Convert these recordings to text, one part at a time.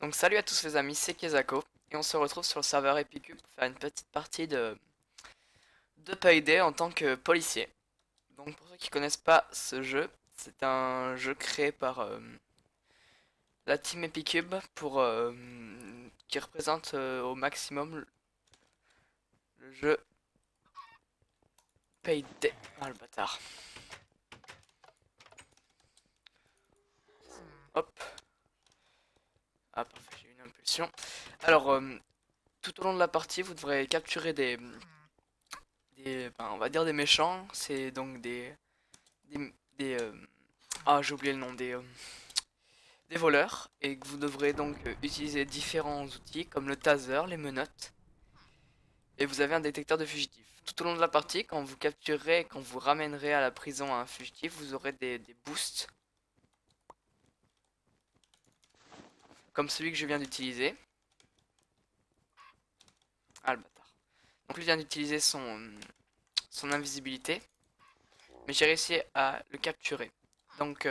Donc salut à tous les amis, c'est Kezako et on se retrouve sur le serveur Epicube pour faire une petite partie de Payday en tant que policier. Donc pour ceux qui connaissent pas ce jeu, c'est un jeu créé par la team Epicube pour qui représente au maximum le jeu Payday. Ah le bâtard. Hop. Ah parfait, j'ai eu une impulsion. Alors tout au long de la partie, vous devrez capturer on va dire des méchants. C'est donc des ah j'ai oublié le nom des voleurs et que vous devrez donc utiliser différents outils comme le taser, les menottes et vous avez un détecteur de fugitifs. Tout au long de la partie, quand vous capturerez, quand vous ramènerez à la prison un fugitif, vous aurez des boosts comme celui que je viens d'utiliser. Ah le bâtard. Donc lui vient d'utiliser son invisibilité, mais j'ai réussi à le capturer. Donc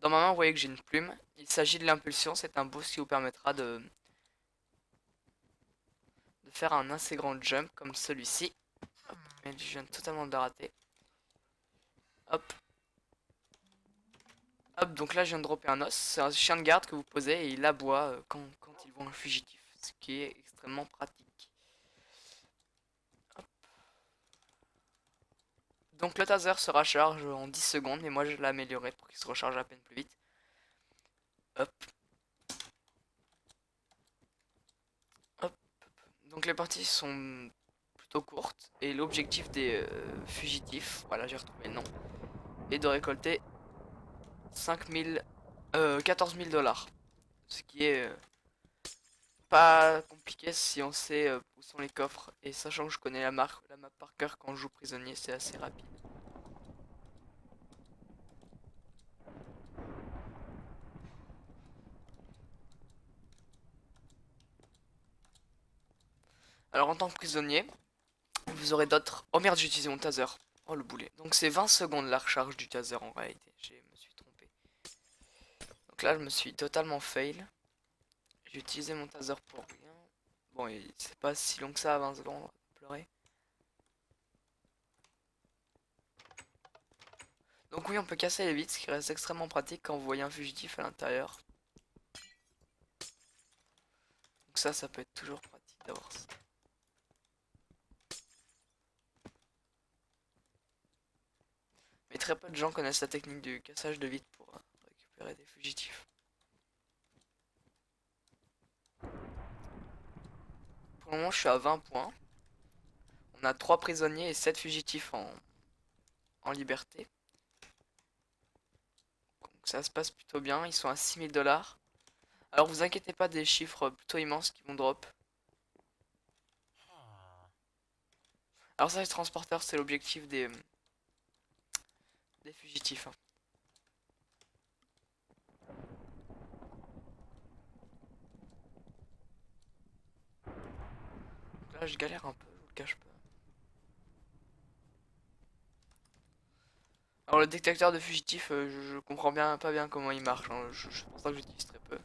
dans ma main vous voyez que j'ai une plume. Il s'agit de l'impulsion, c'est un boost qui vous permettra de faire un assez grand jump comme celui-ci. Hop, mais je viens totalement de le rater. Hop, hop, donc là je viens de dropper un os. C'est un chien de garde que vous posez et il aboie quand il voit un fugitif. Ce qui est extrêmement pratique. Hop. Donc le taser se recharge en 10 secondes, mais moi je l'ai amélioré pour qu'il se recharge à peine plus vite. Hop, hop. Donc les parties sont plutôt courtes et l'objectif des fugitifs, voilà j'ai retrouvé le nom, est de récolter 5000, 14 000 dollars. Ce qui est pas compliqué si on sait où sont les coffres. Et sachant que je connais la map par cœur quand je joue prisonnier, c'est assez rapide. Alors en tant que prisonnier, vous aurez d'autres... Oh merde, j'ai utilisé mon taser. Oh le boulet. Donc c'est 20 secondes la recharge du taser en réalité. Je me suis trompé. Donc là, je me suis totalement fail. J'ai utilisé mon taser pour rien. Bon, c'est pas si long que ça, 20 secondes. Pleurer. Donc oui, on peut casser les vitres, ce qui reste extrêmement pratique quand vous voyez un fugitif à l'intérieur. Donc ça peut être toujours pratique d'avoir ça. Mais très peu de gens connaissent la technique du cassage de vitres pour récupérer des fugitifs. Pour le moment, je suis à 20 points. On a 3 prisonniers et 7 fugitifs en liberté. Donc ça se passe plutôt bien. Ils sont à 6000 dollars. Alors vous inquiétez pas des chiffres plutôt immenses qui vont drop. Alors ça, les transporteurs, c'est l'objectif des fugitifs, hein. Donc là, je galère un peu, je vous le cache pas. Alors le détecteur de fugitifs, je comprends pas bien comment il marche, hein. C'est pour ça que j'utilise très peu.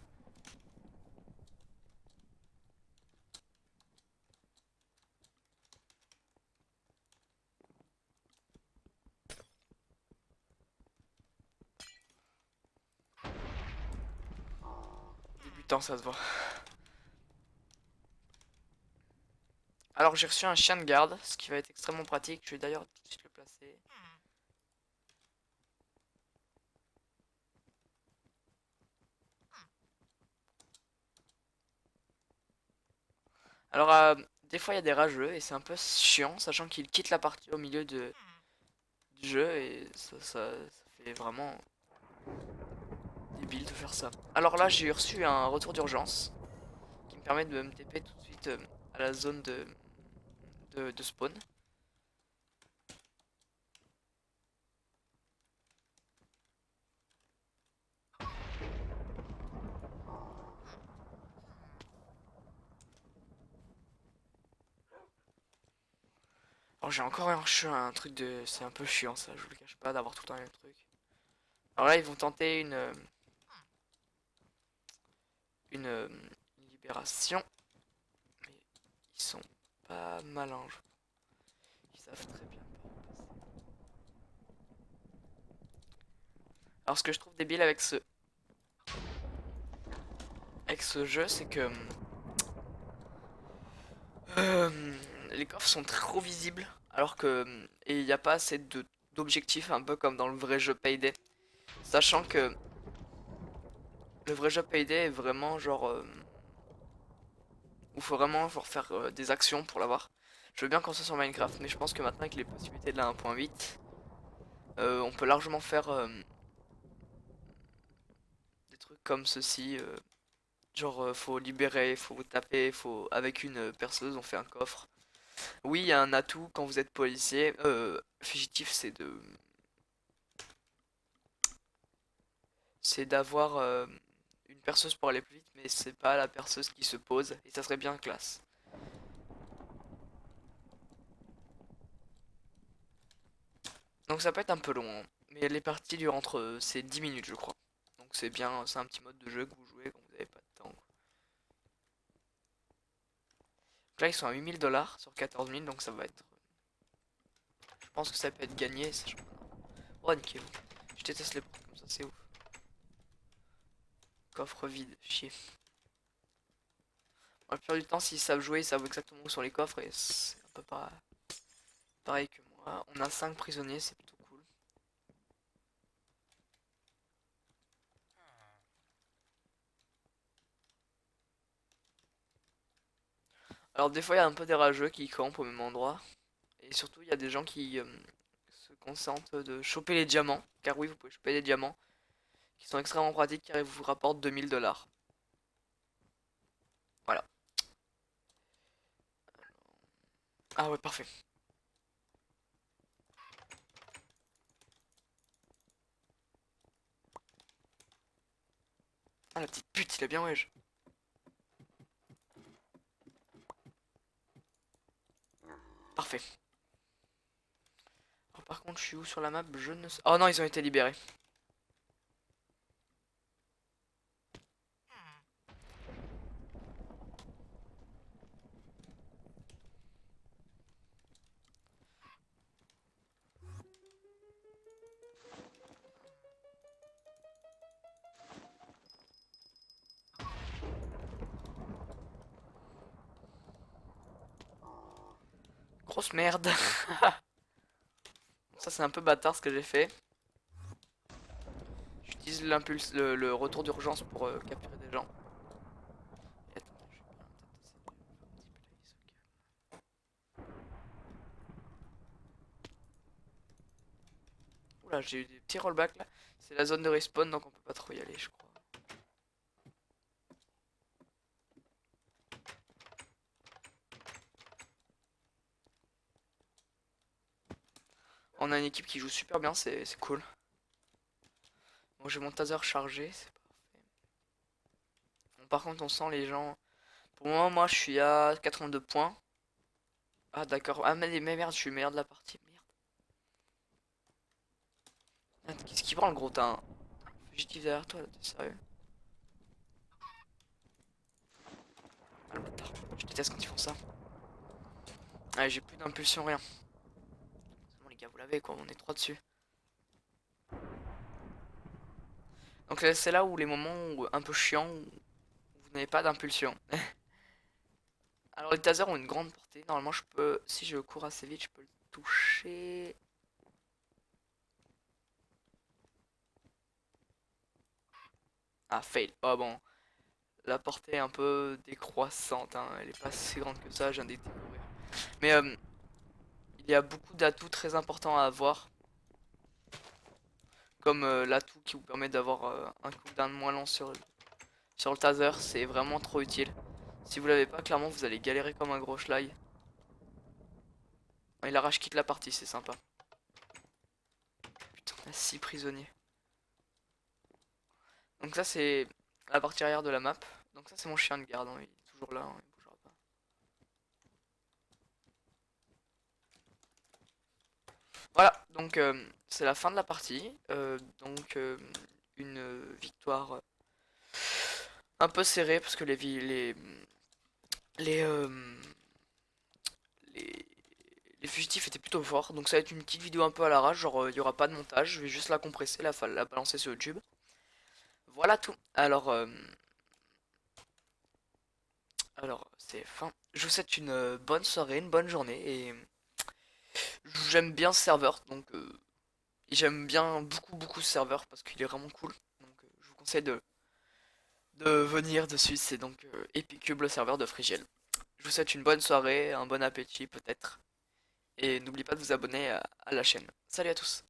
Débutant, ça se voit. Alors j'ai reçu un chien de garde, ce qui va être extrêmement pratique. Je vais d'ailleurs tout de suite le placer. Alors des fois il y a des rageux et c'est un peu chiant, sachant qu'ils quittent la partie au milieu du jeu et ça fait vraiment débile de faire ça. Alors là j'ai reçu un retour d'urgence qui me permet de me TP tout de suite à la zone de spawn. Alors j'ai encore un truc de... C'est un peu chiant ça, je vous le cache pas d'avoir tout le temps le même truc. Alors là ils vont tenter une libération. Mais ils sont pas malins, ils savent très bien par où passer. Alors ce que je trouve débile avec ce jeu, c'est que les coffres sont trop visibles, alors que et il n'y a pas assez d'objectifs, un peu comme dans le vrai jeu Payday. Sachant que le vrai jeu Payday est vraiment genre où faut faire des actions pour l'avoir. Je veux bien qu'on soit sur Minecraft, mais je pense que maintenant avec les possibilités de la 1.8, on peut largement faire des trucs comme ceci. Genre faut libérer, faut taper, faut avec une perceuse on fait un coffre. Oui, il y a un atout quand vous êtes policier, fugitif, c'est d'avoir une perceuse pour aller plus vite, mais c'est pas la perceuse qui se pose et ça serait bien classe. Donc ça peut être un peu long, hein, mais les parties durent entre c'est 10 minutes je crois. Donc c'est bien, c'est un petit mode de jeu que vous jouez quand vous n'avez pas de temps, quoi. Donc là ils sont à 8 000 $ sur 14 000, donc ça va être. Je pense que ça peut être gagné, sachant. Oh nickel. Je déteste les portes comme ça, c'est ouf. Coffre vide, chier. Bon, la plupart du temps, s'ils savent jouer, ils savent exactement où sont les coffres et c'est un peu pareil que moi. On a 5 prisonniers, c'est plutôt cool. Alors des fois, il y a un peu des rageux qui campent au même endroit. Et surtout, il y a des gens qui se concentrent de choper les diamants. Car oui, vous pouvez choper des diamants qui sont extrêmement pratiques car ils vous rapportent 2 000 $. Voilà. Ah ouais, parfait. Ah la petite pute, il a bien wesh. Parfait. Alors, par contre, je suis où sur la map? Je ne sais. Oh non, ils ont été libérés. Grosse merde. Ça, c'est un peu bâtard ce que j'ai fait. J'utilise l'impulse, le retour d'urgence pour capturer des gens. Et attendez, je vais bien peut-être essayer de faire un petit play sauvegarde. Oula, j'ai eu des petits rollbacks là. C'est la zone de respawn donc on peut pas trop y aller, je crois. On a une équipe qui joue super bien, c'est cool. Bon, j'ai mon taser chargé, c'est parfait. Bon, par contre, on sent les gens. Pour le moment, moi je suis à 82 points. Ah, d'accord. Ah, mais merde, je suis meilleur de la partie. Merde. Ah, qu'est-ce qui prend le gros? T'as un fugitif derrière toi là, t'es sérieux? Ah, le bâtard. Je déteste quand ils font ça. Ah, j'ai plus d'impulsion, rien. C'est bon, les gars, vous l'avez quoi, on est trois dessus. Donc c'est là où les moments un peu chiants où vous n'avez pas d'impulsion. Alors les tasers ont une grande portée. Normalement je peux, si je cours assez vite, je peux le toucher. Ah fail. Oh bon. La portée est un peu décroissante, hein. Elle est pas si grande que ça, je viens de découvrir. Mais il y a beaucoup d'atouts très importants à avoir. Comme l'atout qui vous permet d'avoir un cooldown moins long sur le taser, c'est vraiment trop utile. Si vous l'avez pas, clairement vous allez galérer comme un gros schlag. Il arrache quitte la partie, c'est sympa. Putain, on a 6 prisonniers. Donc ça c'est la partie arrière de la map. Donc ça c'est mon chien de garde, hein. Il est toujours là, hein, il bougera pas. Voilà, donc c'est la fin de la partie. Donc une victoire un peu serré parce que les, euh, les, les fugitifs étaient plutôt forts. Donc ça va être une petite vidéo un peu à l'arrache, genre il y aura pas de montage, je vais juste la compresser, la balancer sur YouTube. Voilà tout. Alors c'est fin. Je vous souhaite une bonne soirée, une bonne journée et j'aime bien ce serveur j'aime bien beaucoup ce serveur parce qu'il est vraiment cool. Donc je vous conseille de venir dessus, c'est donc Epicube le serveur de Frigiel. Je vous souhaite une bonne soirée, un bon appétit peut-être. Et n'oubliez pas de vous abonner à la chaîne. Salut à tous.